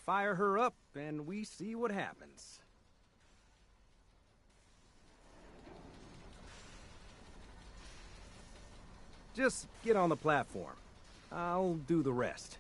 fire her up, and we see what happens. Just get on the platform. I'll do the rest.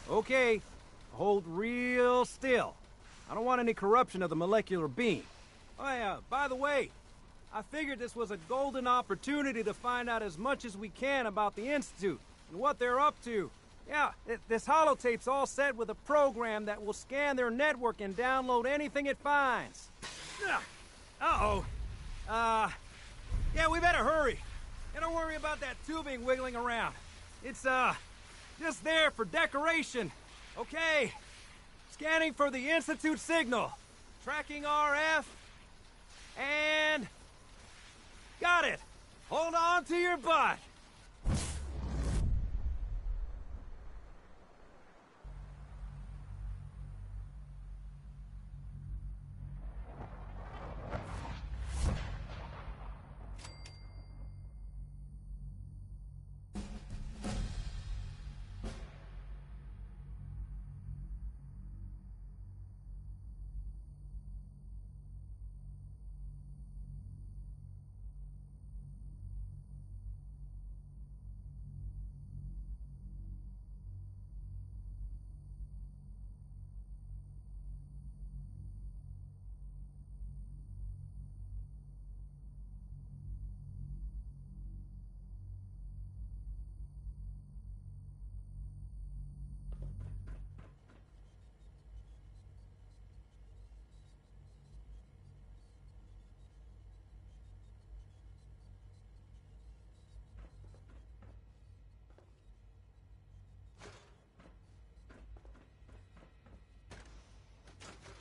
Okay, hold real still. I don't want any corruption of the molecular beam. Oh yeah, by the way, I figured this was a golden opportunity to find out as much as we can about the Institute and what they're up to. Yeah, this holotape's all set with a program that will scan their network and download anything it finds. Uh-oh. Yeah, we better hurry. And don't worry about that tubing wiggling around. It's, just there for decoration. Okay. Scanning for the Institute signal. Tracking RF. And... got it. Hold on to your butt.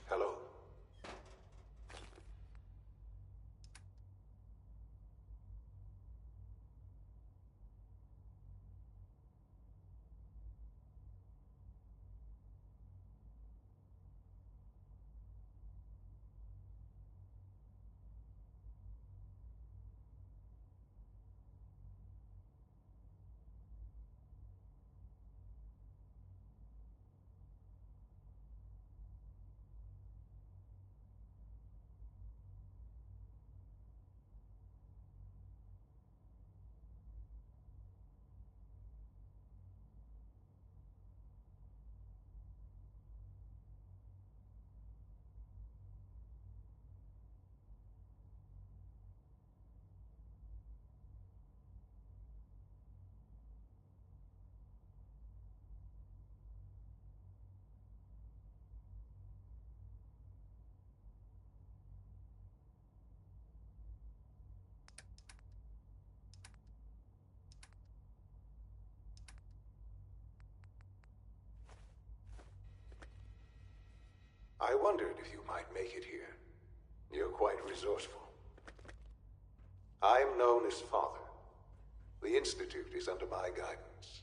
Hello. I wondered if you might make it here. You're quite resourceful. I'm known as Father. The Institute is under my guidance.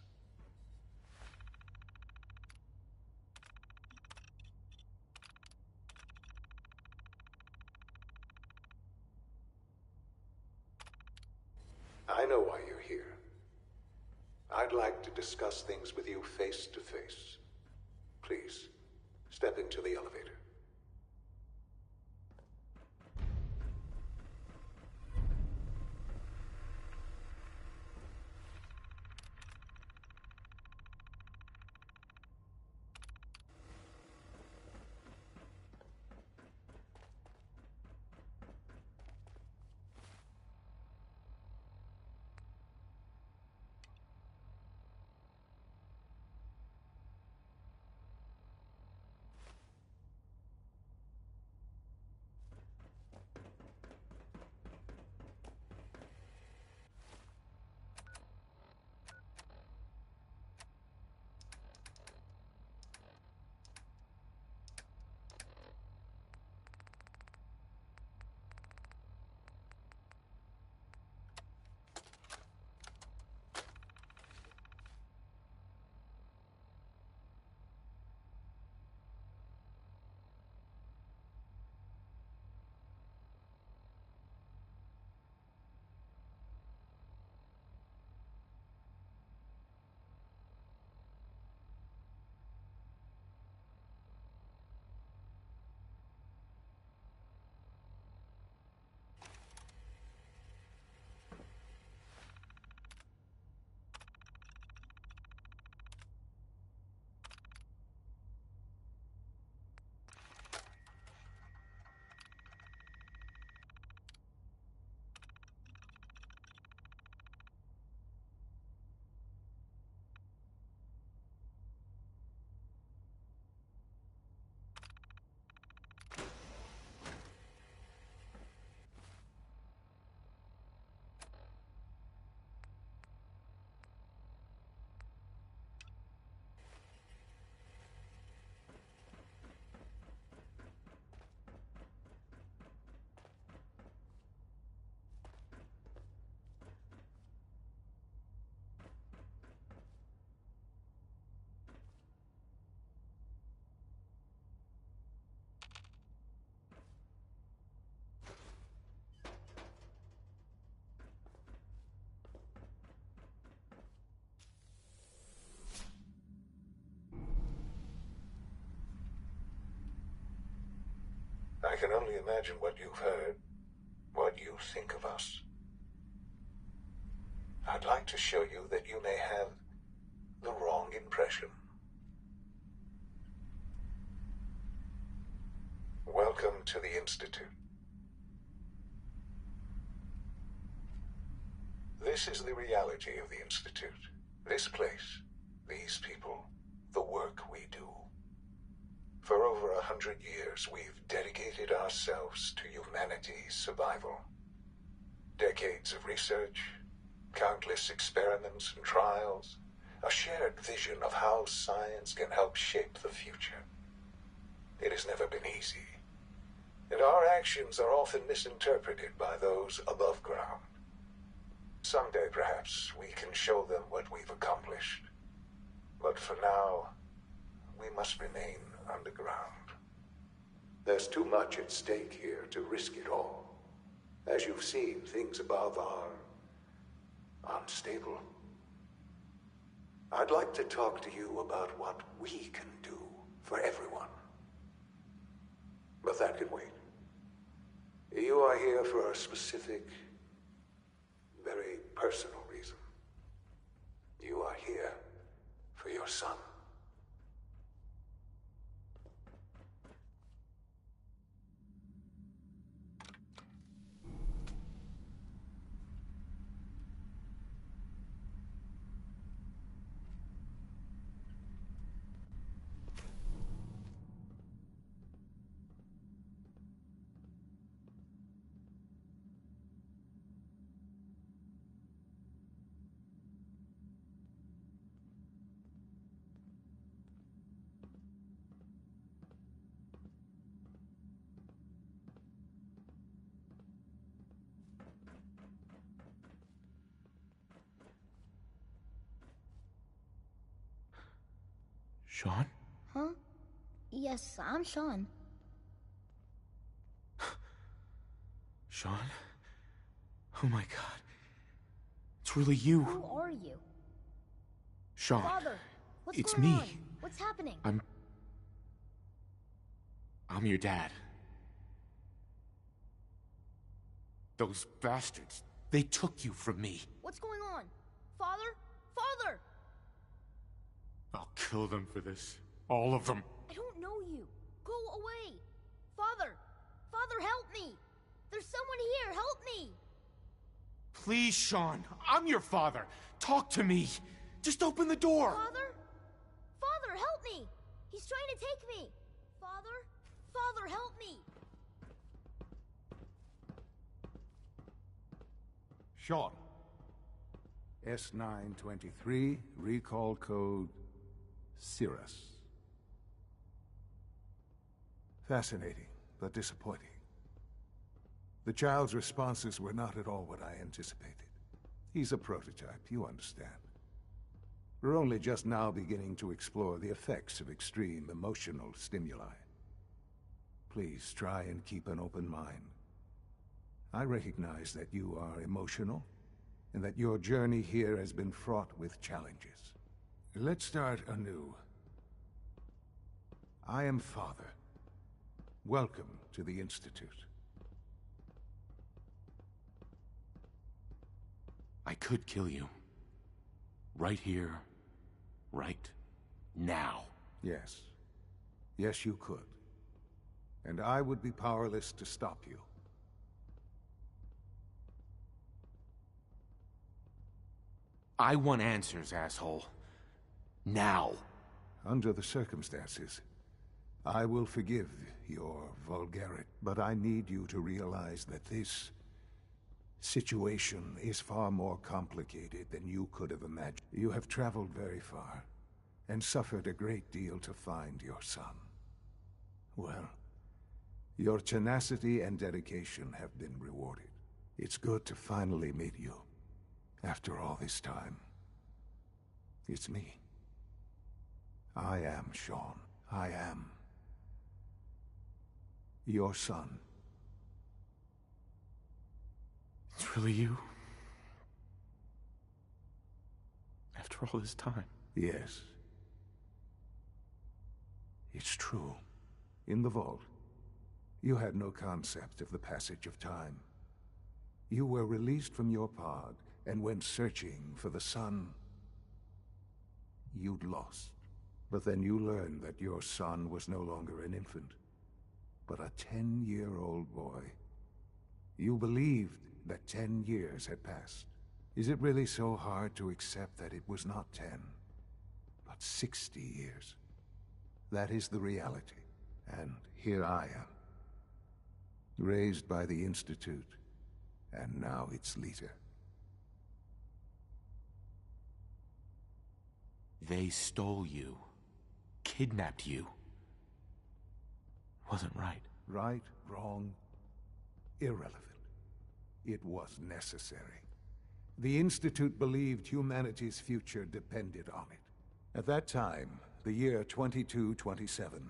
I know why you're here. I'd like to discuss things with you face to face. Please, step into the elevator. only imagine what you've heard, what you think of us. I'd like to show you that you may have the wrong impression. Welcome to the Institute. This is the reality of the Institute. This place, these people, the work we do. For over 100 years, we've dedicated ourselves to humanity's survival. Decades of research, countless experiments and trials, a shared vision of how science can help shape the future. It has never been easy, and our actions are often misinterpreted by those above ground. Someday, perhaps, we can show them what we've accomplished. But for now, we must remain underground. There's too much at stake here to risk it all. As you've seen, things above are unstable. I'd like to talk to you about what we can do for everyone. But that can wait. You are here for a specific, very personal reason. You are here for your son. Sean? Huh? Yes, I'm Sean. Sean? Oh my god. It's really you. Who are you? Sean. Father, what's It's going me. on? What's happening? I'm your dad. Those bastards, they took you from me. What's going on? Father? Father! I'll kill them for this. All of them. I don't know you. Go away. Father! Father, help me! There's someone here. Help me! Please, Sean. I'm your father. Talk to me. Just open the door. Father? Father, help me! He's trying to take me! Father? Father, help me! Sean. S923, recall code Cirrus. Fascinating, but disappointing. The child's responses were not at all what I anticipated. He's a prototype, you understand. We're only just now beginning to explore the effects of extreme emotional stimuli. Please try and keep an open mind. I recognize that you are emotional, and that your journey here has been fraught with challenges. Let's start anew. I am Father. Welcome to the Institute. I could kill you. Right here. Right now. Yes. Yes, you could. And I would be powerless to stop you. I want answers, asshole. Now. Under the circumstances, I will forgive your vulgarity, but I need you to realize that this situation is far more complicated than you could have imagined. You have traveled very far, and suffered a great deal to find your son. Well, your tenacity and dedication have been rewarded. It's good to finally meet you, after all this time. It's me. I am Sean. I am your son. It's really you? After all this time? Yes. It's true. In the vault. You had no concept of the passage of time. You were released from your pod and went searching for the sun you'd lost. But then you learned that your son was no longer an infant, but a 10-year-old boy. You believed that 10 years had passed. Is it really so hard to accept that it was not 10, but 60 years? That is the reality, and here I am. Raised by the Institute, and now its leader. They stole you. Kidnapped you. Wasn't right. Right, wrong, irrelevant. It was necessary. The Institute believed humanity's future depended on it. At that time, the year 2227,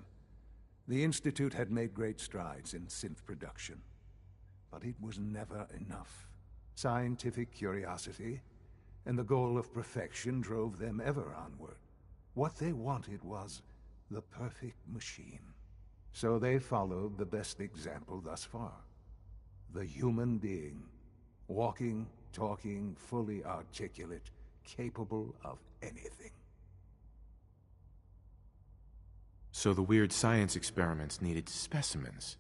the Institute had made great strides in synth production. But it was never enough. Scientific curiosity and the goal of perfection drove them ever onward. What they wanted was the perfect machine. So they followed the best example thus far. The human being. Walking, talking, fully articulate, capable of anything. So the weird science experiments needed specimens.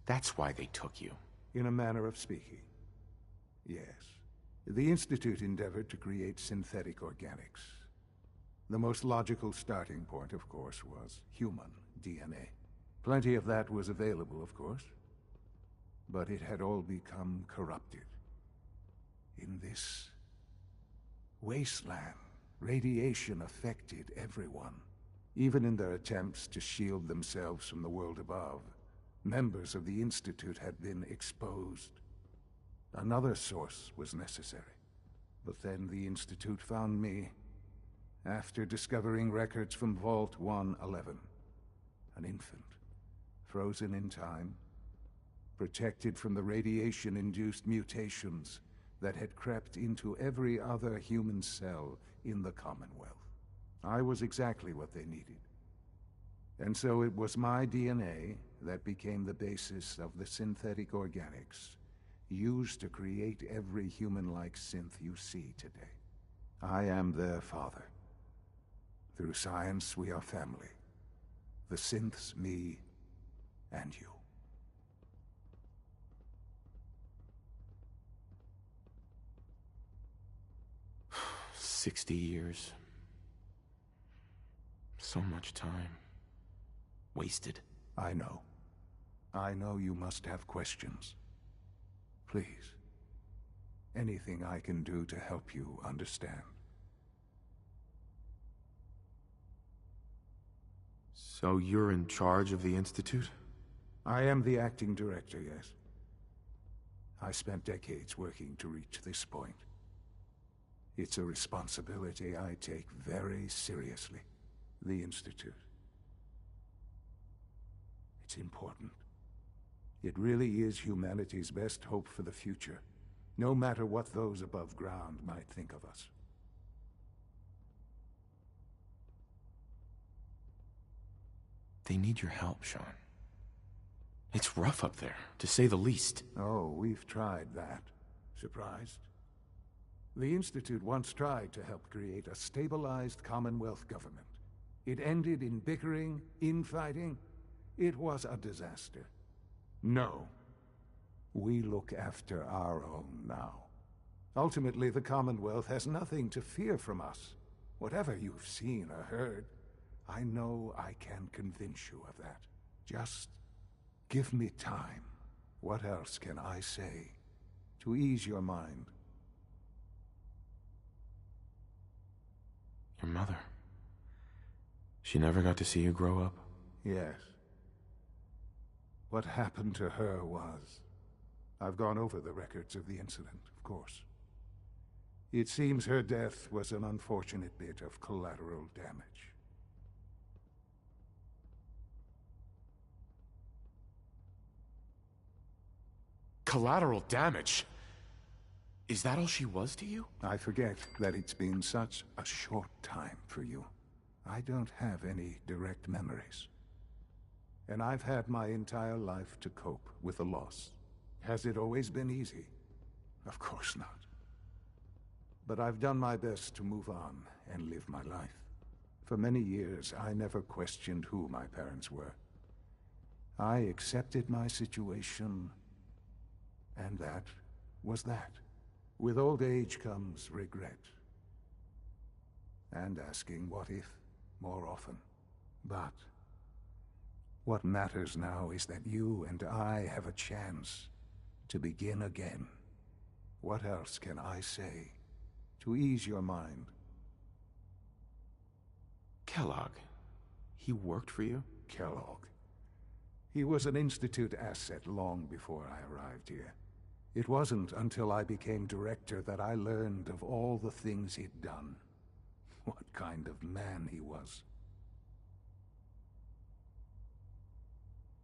That's why they took you. In a manner of speaking. Yes. The Institute endeavored to create synthetic organics. The most logical starting point, of course, was human DNA. Plenty of that was available, of course. But it had all become corrupted. In this wasteland, radiation affected everyone. Even in their attempts to shield themselves from the world above, members of the Institute had been exposed. Another source was necessary. But then the Institute found me, after discovering records from Vault 111. An infant, frozen in time, protected from the radiation-induced mutations that had crept into every other human cell in the Commonwealth. I was exactly what they needed. And so it was my DNA that became the basis of the synthetic organics used to create every human-like synth you see today. I am their father. Through science, we are family. The synths, me, and you. $60 So much time. Wasted. I know. I know you must have questions. Please. Anything I can do to help you understand. So you're in charge of the Institute? I am the acting director, yes. I spent decades working to reach this point. It's a responsibility I take very seriously. The Institute. It's important. It really is humanity's best hope for the future, no matter what those above ground might think of us. They need your help, Sean. It's rough up there, to say the least. Oh, we've tried that. Surprised? The Institute once tried to help create a stabilized Commonwealth government. It ended in bickering, infighting. It was a disaster. No. We look after our own now. Ultimately, the Commonwealth has nothing to fear from us. Whatever you've seen or heard, I know I can convince you of that. Just give me time. What else can I say to ease your mind? Your mother. She never got to see you grow up? Yes. What happened to her was... I've gone over the records of the incident, of course. It seems her death was an unfortunate bit of collateral damage. Collateral damage? Is that all she was to you? I forget that it's been such a short time for you. I don't have any direct memories. And I've had my entire life to cope with the loss. Has it always been easy? Of course not. But I've done my best to move on and live my life. For many years, I never questioned who my parents were. I accepted my situation, and that was that. With old age comes regret. And asking what if more often. But what matters now is that you and I have a chance to begin again. What else can I say to ease your mind? Kellogg. He worked for you? Kellogg. He was an Institute asset long before I arrived here. It wasn't until I became director that I learned of all the things he'd done. What kind of man he was.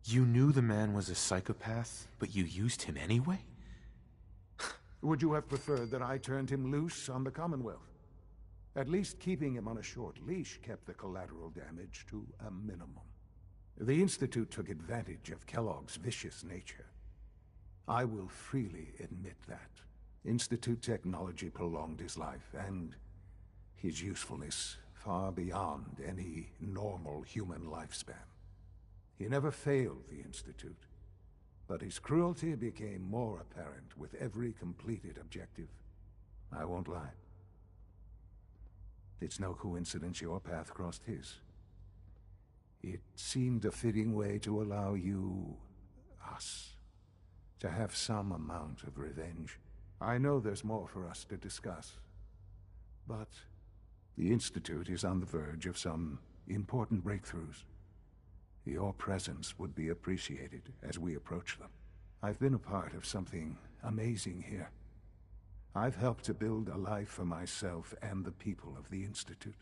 You knew the man was a psychopath, but you used him anyway? Would you have preferred that I turned him loose on the Commonwealth? At least keeping him on a short leash kept the collateral damage to a minimum. The Institute took advantage of Kellogg's vicious nature. I will freely admit that. Institute technology prolonged his life, and his usefulness far beyond any normal human lifespan. He never failed the Institute, but his cruelty became more apparent with every completed objective. I won't lie. It's no coincidence your path crossed his. It seemed a fitting way to allow you, us, to have some amount of revenge. I know there's more for us to discuss, but the Institute is on the verge of some important breakthroughs. Your presence would be appreciated as we approach them. I've been a part of something amazing here. I've helped to build a life for myself and the people of the Institute.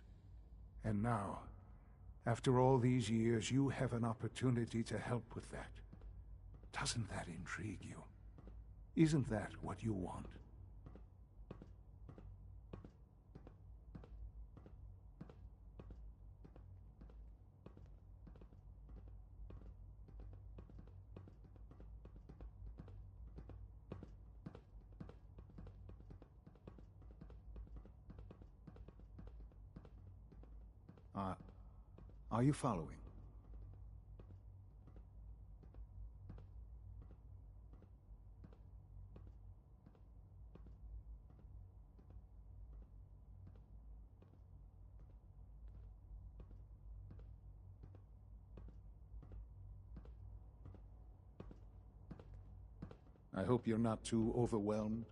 And now, after all these years, you have an opportunity to help with that. Doesn't that intrigue you? Isn't that what you want? Are you following? I hope you're not too overwhelmed.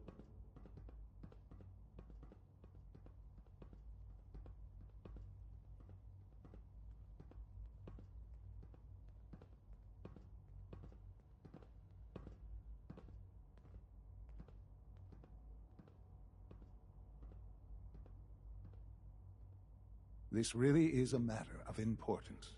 This really is a matter of importance.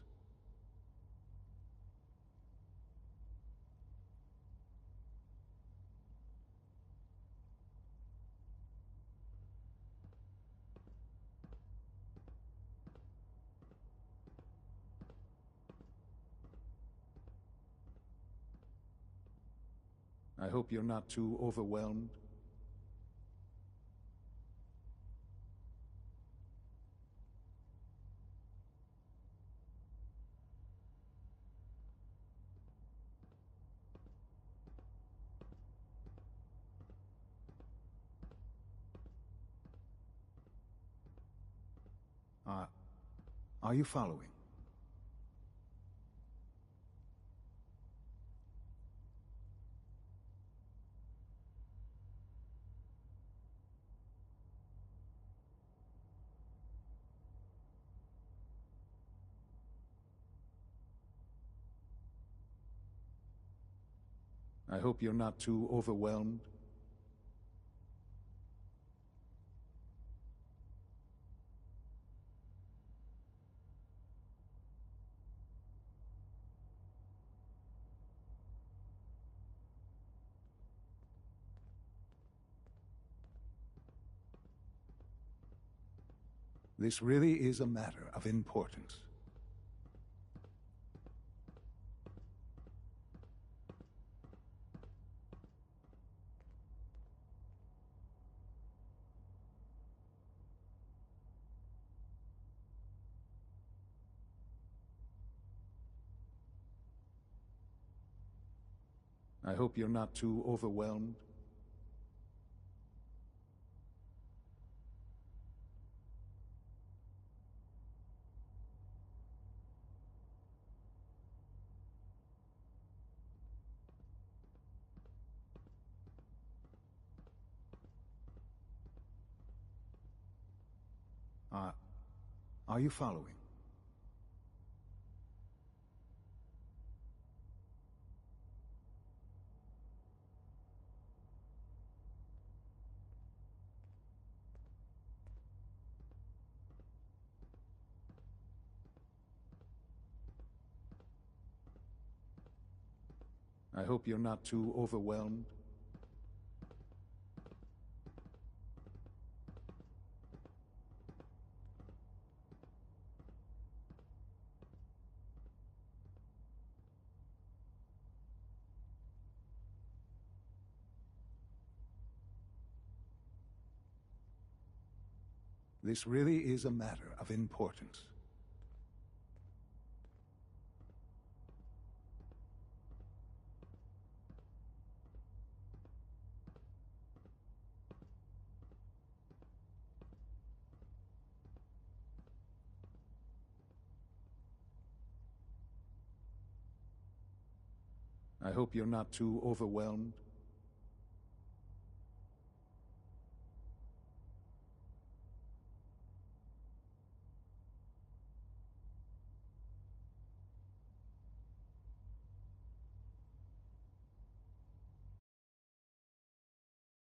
I hope you're not too overwhelmed. Are you following? I hope you're not too overwhelmed. This really is a matter of importance. I hope you're not too overwhelmed. Are you following? I hope you're not too overwhelmed. This really is a matter of importance. I hope you're not too overwhelmed.